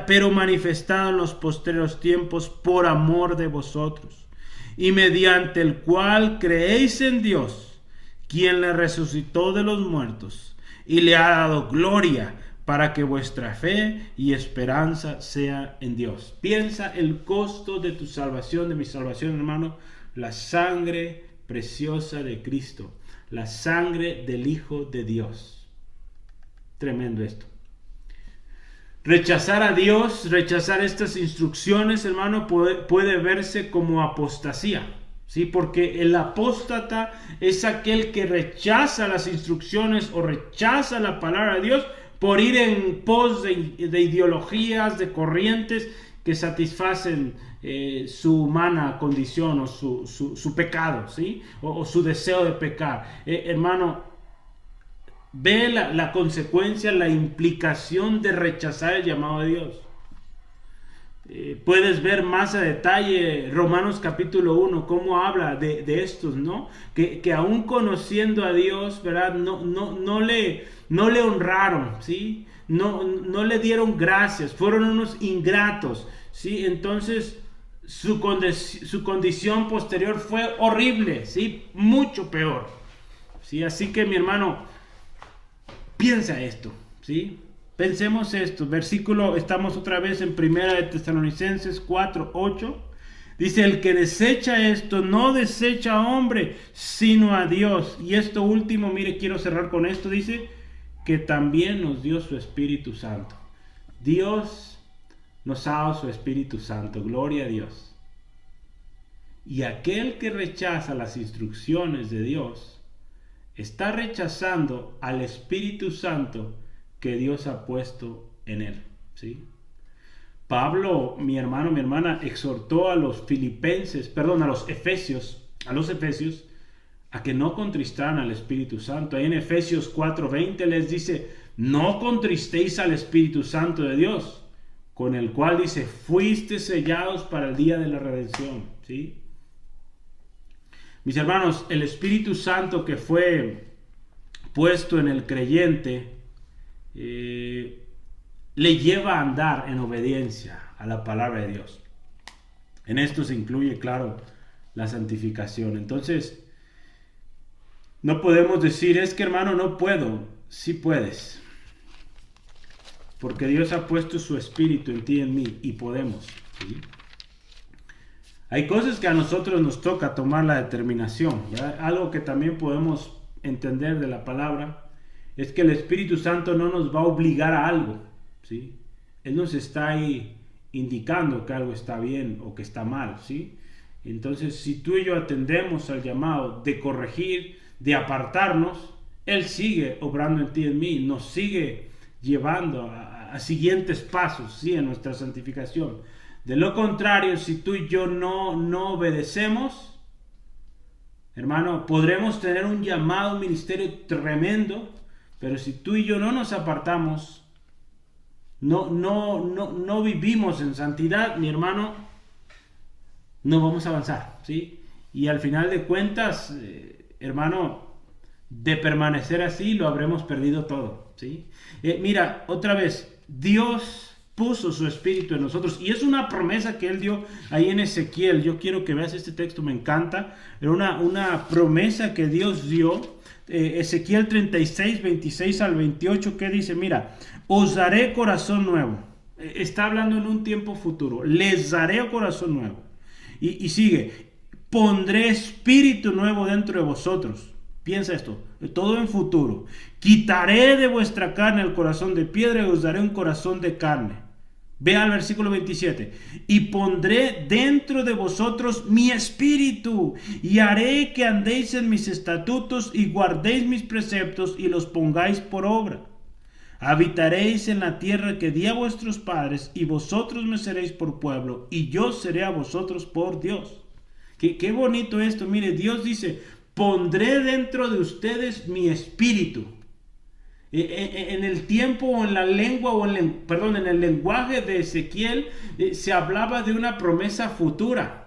pero manifestado en los postreros tiempos por amor de vosotros, y mediante el cual creéis en Dios, quien le resucitó de los muertos, y le ha dado gloria, para que vuestra fe y esperanza sea en Dios. Piensa el costo de tu salvación, de mi salvación, hermano: la sangre preciosa de Cristo, la sangre del Hijo de Dios. Tremendo esto. Rechazar a Dios, rechazar estas instrucciones, hermano, puede verse como apostasía, ¿sí? Porque el apóstata es aquel que rechaza las instrucciones o rechaza la palabra de Dios por ir en pos de ideologías, de corrientes que satisfacen su humana condición o su pecado, ¿sí? O su deseo de pecar. Hermano, ve la consecuencia, la implicación de rechazar el llamado de Dios. Puedes ver más a detalle Romanos capítulo 1, cómo habla de estos, ¿no? Que aún conociendo a Dios, ¿verdad? No le honraron, ¿sí? No le dieron gracias, fueron unos ingratos, ¿sí? Entonces su condición posterior fue horrible, ¿sí? Mucho peor, ¿sí? Así que, mi hermano, piensa esto, ¿sí? Pensemos esto. Versículo, estamos otra vez en Primera de Tesalonicenses 4:8. Dice: el que desecha esto no desecha a hombre, sino a Dios. Y esto último, mire, quiero cerrar con esto. Dice que también nos dio su Espíritu Santo. Dios nos ha dado su Espíritu Santo. Gloria a Dios. Y aquel que rechaza las instrucciones de Dios está rechazando al Espíritu Santo que Dios ha puesto en él, ¿sí? Pablo, mi hermano, mi hermana, exhortó a los efesios, a que no contristaran al Espíritu Santo. Ahí en Efesios 4:20 les dice: no contristéis al Espíritu Santo de Dios, con el cual dice: fuiste sellados para el día de la redención, ¿sí? Mis hermanos, el Espíritu Santo que fue puesto en el creyente le lleva a andar en obediencia a la palabra de Dios. En esto se incluye, claro, la santificación. Entonces, no podemos decir: es que, hermano, no puedo. Sí puedes, porque Dios ha puesto su Espíritu en ti y en mí, y podemos, ¿sí? Hay cosas que a nosotros nos toca tomar la determinación, ¿verdad? Algo que también podemos entender de la palabra es que el Espíritu Santo no nos va a obligar a algo, ¿sí? Él nos está ahí indicando que algo está bien o que está mal, ¿sí? Entonces, si tú y yo atendemos al llamado de corregir, de apartarnos, Él sigue obrando en ti y en mí, nos sigue llevando a siguientes pasos, ¿sí? En nuestra santificación. De lo contrario, si tú y yo no obedecemos, hermano, podremos tener un llamado, un ministerio tremendo, pero si tú y yo no nos apartamos, no vivimos en santidad, mi hermano, no vamos a avanzar, ¿sí? Y al final de cuentas, hermano, de permanecer así lo habremos perdido todo, ¿sí? Mira, otra vez, Dios puso su espíritu en nosotros y es una promesa que Él dio ahí en Ezequiel. Yo quiero que veas este texto, me encanta. Era una promesa que Dios dio. Ezequiel 36, 26 al 28, que dice, mira, os daré corazón nuevo. Está hablando en un tiempo futuro. Les daré corazón nuevo. Y sigue, pondré espíritu nuevo dentro de vosotros. Piensa esto, todo en futuro. Quitaré de vuestra carne el corazón de piedra y os daré un corazón de carne. Ve al versículo 27. Y pondré dentro de vosotros mi espíritu y haré que andéis en mis estatutos y guardéis mis preceptos y los pongáis por obra. Habitaréis en la tierra que di a vuestros padres y vosotros me seréis por pueblo y yo seré a vosotros por Dios. Qué bonito esto. Mire, Dios dice, pondré dentro de ustedes mi espíritu. En el tiempo o en la lengua o en el lenguaje de Ezequiel se hablaba de una promesa futura.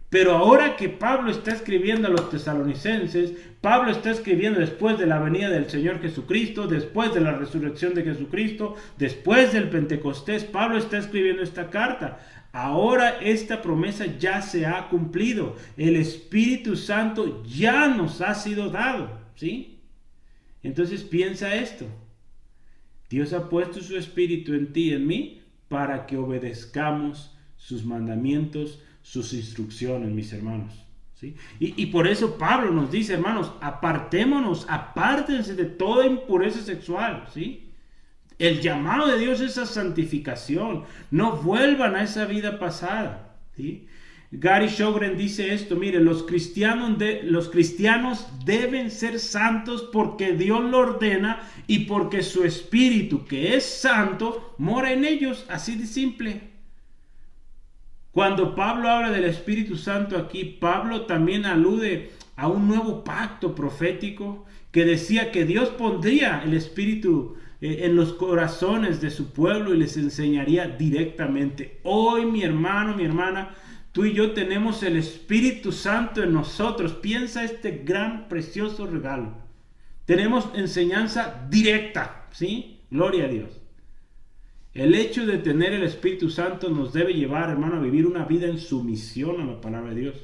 Pero ahora que Pablo está escribiendo a los tesalonicenses, Pablo está escribiendo después de la venida del Señor Jesucristo, después de la resurrección de Jesucristo, después del Pentecostés, Pablo está escribiendo esta carta. Ahora esta promesa ya se ha cumplido. El Espíritu Santo ya nos ha sido dado, ¿sí? Entonces piensa esto. Dios ha puesto su Espíritu en ti y en mí para que obedezcamos sus mandamientos, sus instrucciones, mis hermanos, ¿sí? Y por eso Pablo nos dice, hermanos, apartémonos, apártense de toda impureza sexual, ¿sí? El llamado de Dios es a santificación. No vuelvan a esa vida pasada, ¿sí? Gary Shogren dice esto, mire, los cristianos deben ser santos porque Dios lo ordena y porque su espíritu, que es santo, mora en ellos, así de simple. Cuando Pablo habla del Espíritu Santo aquí, Pablo también alude a un nuevo pacto profético que decía que Dios pondría el Espíritu en los corazones de su pueblo y les enseñaría directamente. Hoy, mi hermano, mi hermana, tú y yo tenemos el Espíritu Santo en nosotros. Piensa este gran, precioso regalo. Tenemos enseñanza directa, ¿sí? Gloria a Dios. El hecho de tener el Espíritu Santo nos debe llevar, hermano, a vivir una vida en sumisión a la palabra de Dios.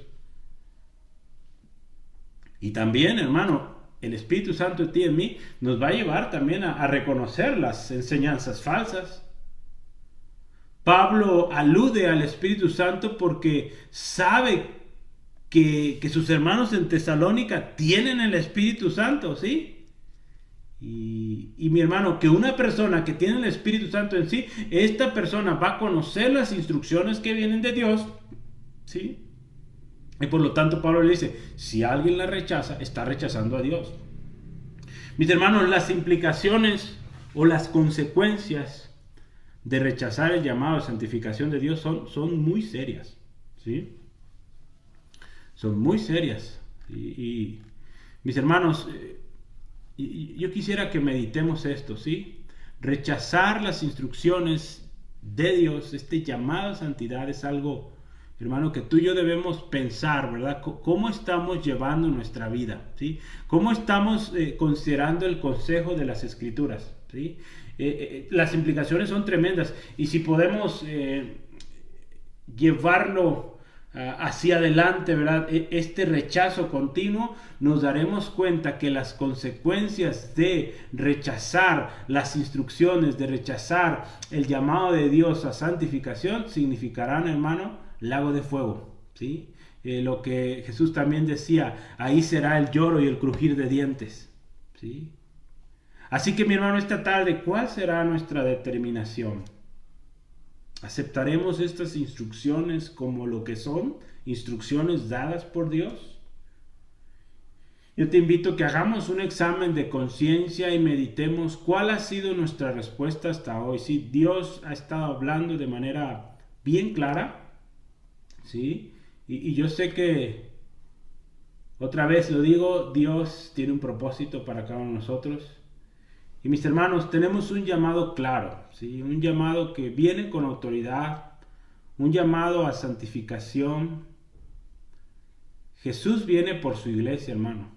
Y también, hermano, el Espíritu Santo en ti y en mí nos va a llevar también a reconocer las enseñanzas falsas. Pablo alude al Espíritu Santo porque sabe que sus hermanos en Tesalónica tienen el Espíritu Santo, ¿sí? Y mi hermano, que una persona que tiene el Espíritu Santo en sí, esta persona va a conocer las instrucciones que vienen de Dios, ¿sí? Y por lo tanto Pablo le dice, si alguien la rechaza, está rechazando a Dios. Mis hermanos, las implicaciones o las consecuencias de rechazar el llamado de santificación de Dios son muy serias, ¿sí? Son muy serias. Y mis hermanos, yo quisiera que meditemos esto, ¿sí? Rechazar las instrucciones de Dios, este llamado a santidad es algo, hermano, que tú y yo debemos pensar, ¿verdad? ¿Cómo estamos llevando nuestra vida? ¿Sí? ¿Cómo estamos considerando el consejo de las Escrituras? ¿Sí? Las implicaciones son tremendas y si podemos llevarlo hacia adelante, ¿verdad? Este rechazo continuo, nos daremos cuenta que las consecuencias de rechazar las instrucciones, de rechazar el llamado de Dios a santificación, significarán, hermano, lago de fuego, ¿sí? Lo que Jesús también decía, ahí será el lloro y el crujir de dientes, ¿sí? Así que, mi hermano, esta tarde, ¿cuál será nuestra determinación? ¿Aceptaremos estas instrucciones como lo que son? ¿Instrucciones dadas por Dios? Yo te invito a que hagamos un examen de conciencia y meditemos cuál ha sido nuestra respuesta hasta hoy. Sí, Dios ha estado hablando de manera bien clara, ¿sí? Y yo sé que, otra vez lo digo, Dios tiene un propósito para cada uno de nosotros. Y mis hermanos, tenemos un llamado claro, ¿sí? Un llamado que viene con autoridad, un llamado a santificación. Jesús viene por su iglesia, hermano.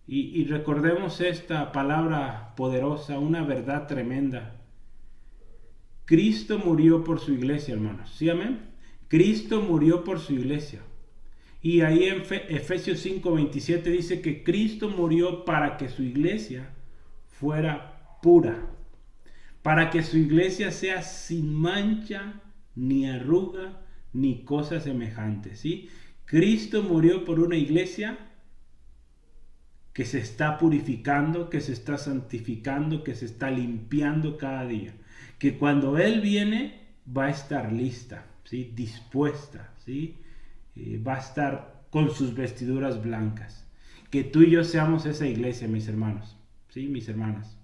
Y recordemos esta palabra poderosa, una verdad tremenda. Cristo murió por su iglesia, hermanos. ¿Sí, amén? Cristo murió por su iglesia. Y ahí en Efesios 5:27 dice que Cristo murió para que su iglesia fuera pura, para que su iglesia sea sin mancha, ni arruga, ni cosa semejante, ¿sí? Cristo murió por una iglesia que se está purificando, que se está santificando, que se está limpiando cada día, que cuando Él viene va a estar lista, ¿sí? Dispuesta, ¿sí? Va a estar con sus vestiduras blancas. Que tú y yo seamos esa iglesia, mis hermanos, ¿sí? Mis hermanas.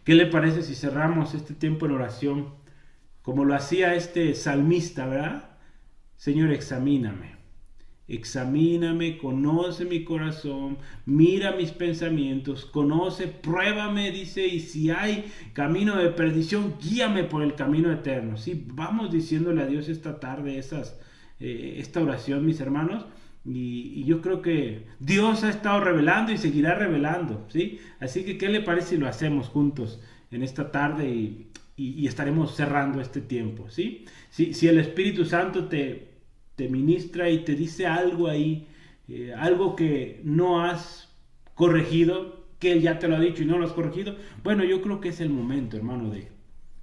¿Qué le parece si cerramos este tiempo en oración como lo hacía este salmista, ¿verdad? Señor, examíname. Examíname, conoce mi corazón, mira mis pensamientos, conoce, pruébame, dice, y si hay camino de perdición, guíame por el camino eterno. Sí, vamos diciéndole a Dios esta tarde esta oración, mis hermanos, y yo creo que Dios ha estado revelando y seguirá revelando, ¿sí? Así que, ¿qué le parece si lo hacemos juntos en esta tarde y estaremos cerrando este tiempo, ¿sí? Si el Espíritu Santo te ministra y te dice algo ahí, algo que no has corregido, que Él ya te lo ha dicho y no lo has corregido, bueno, yo creo que es el momento, hermano,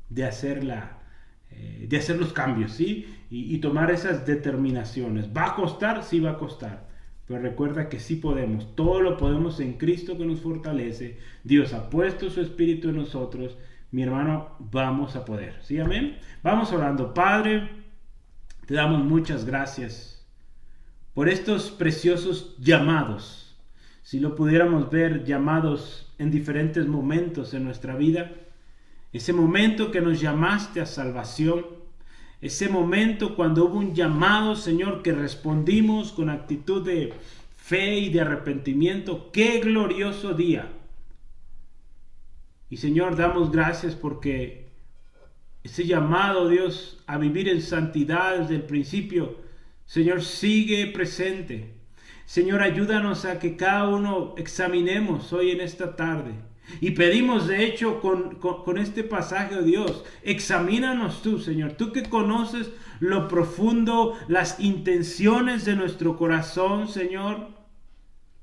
de hacer los cambios, ¿sí? Y tomar esas determinaciones. ¿Va a costar? Sí va a costar. Pero recuerda que sí podemos. Todo lo podemos en Cristo que nos fortalece. Dios ha puesto su Espíritu en nosotros. Mi hermano, vamos a poder. ¿Sí? Amén. Vamos orando. Padre, te damos muchas gracias por estos preciosos llamados. Si lo pudiéramos ver, llamados en diferentes momentos en nuestra vida. Ese momento que nos llamaste a salvación. Ese momento cuando hubo un llamado, Señor, que respondimos con actitud de fe y de arrepentimiento. ¡Qué glorioso día! Y Señor, damos gracias porque ese llamado, Dios, a vivir en santidad desde el principio, Señor, sigue presente. Señor, ayúdanos a que cada uno examinemos hoy en esta tarde. Y pedimos, de hecho, con este pasaje, oh Dios, examínanos tú, Señor. Tú que conoces lo profundo, las intenciones de nuestro corazón, Señor.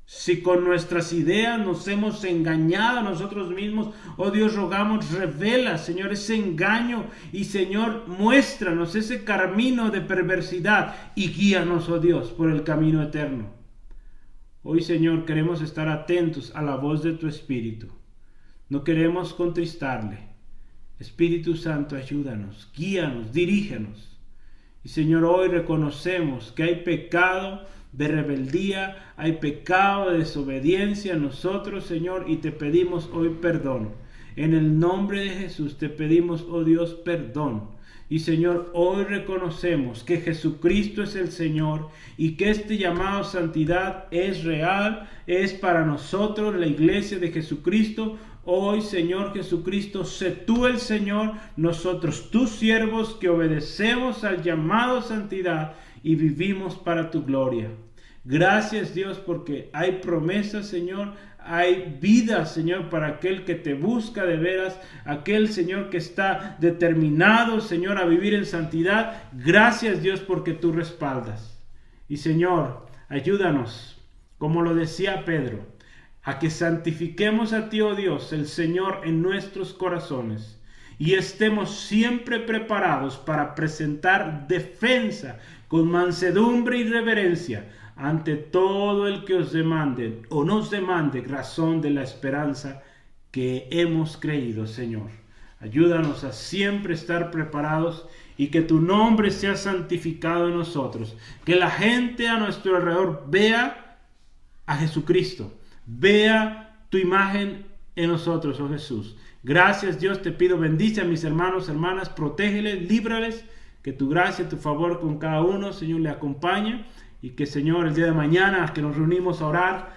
Si con nuestras ideas nos hemos engañado a nosotros mismos, oh Dios, rogamos, revela, Señor, ese engaño y, Señor, muéstranos ese camino de perversidad y guíanos, oh Dios, por el camino eterno. Hoy, Señor, queremos estar atentos a la voz de tu Espíritu. No queremos contristarle. Espíritu Santo, ayúdanos, guíanos, dirígenos. Y, Señor, hoy reconocemos que hay pecado de rebeldía, hay pecado de desobediencia en nosotros, Señor, y te pedimos hoy perdón. En el nombre de Jesús te pedimos, oh Dios, perdón. Y Señor, hoy reconocemos que Jesucristo es el Señor y que este llamado a santidad es real, es para nosotros, la iglesia de Jesucristo. Hoy, Señor Jesucristo, sé tú el Señor, nosotros tus siervos que obedecemos al llamado a santidad y vivimos para tu gloria. Gracias, Dios, porque hay promesas, Señor, hay vida, Señor, para aquel que te busca de veras, aquel, Señor, que está determinado, Señor, a vivir en santidad. Gracias, Dios, porque tú respaldas. Y, Señor, ayúdanos, como lo decía Pedro, a que santifiquemos a ti, oh Dios, el Señor, en nuestros corazones y estemos siempre preparados para presentar defensa con mansedumbre y reverencia ante todo el que os demande o nos demande razón de la esperanza que hemos creído, Señor. Ayúdanos a siempre estar preparados y que tu nombre sea santificado en nosotros. Que la gente a nuestro alrededor vea a Jesucristo, vea tu imagen en nosotros, oh Jesús. Gracias, Dios, te pido, bendice a mis hermanos, hermanas, protégeles, líbrales, que tu gracia, tu favor con cada uno, Señor, le acompañe. Y que, Señor, el día de mañana que nos reunimos a orar,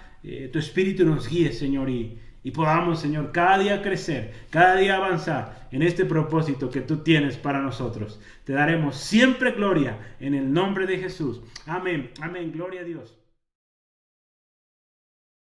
tu Espíritu nos guíe, Señor, y y podamos, Señor, cada día crecer, cada día avanzar en este propósito que tú tienes para nosotros. Te daremos siempre gloria en el nombre de Jesús. Amén, amén, gloria a Dios.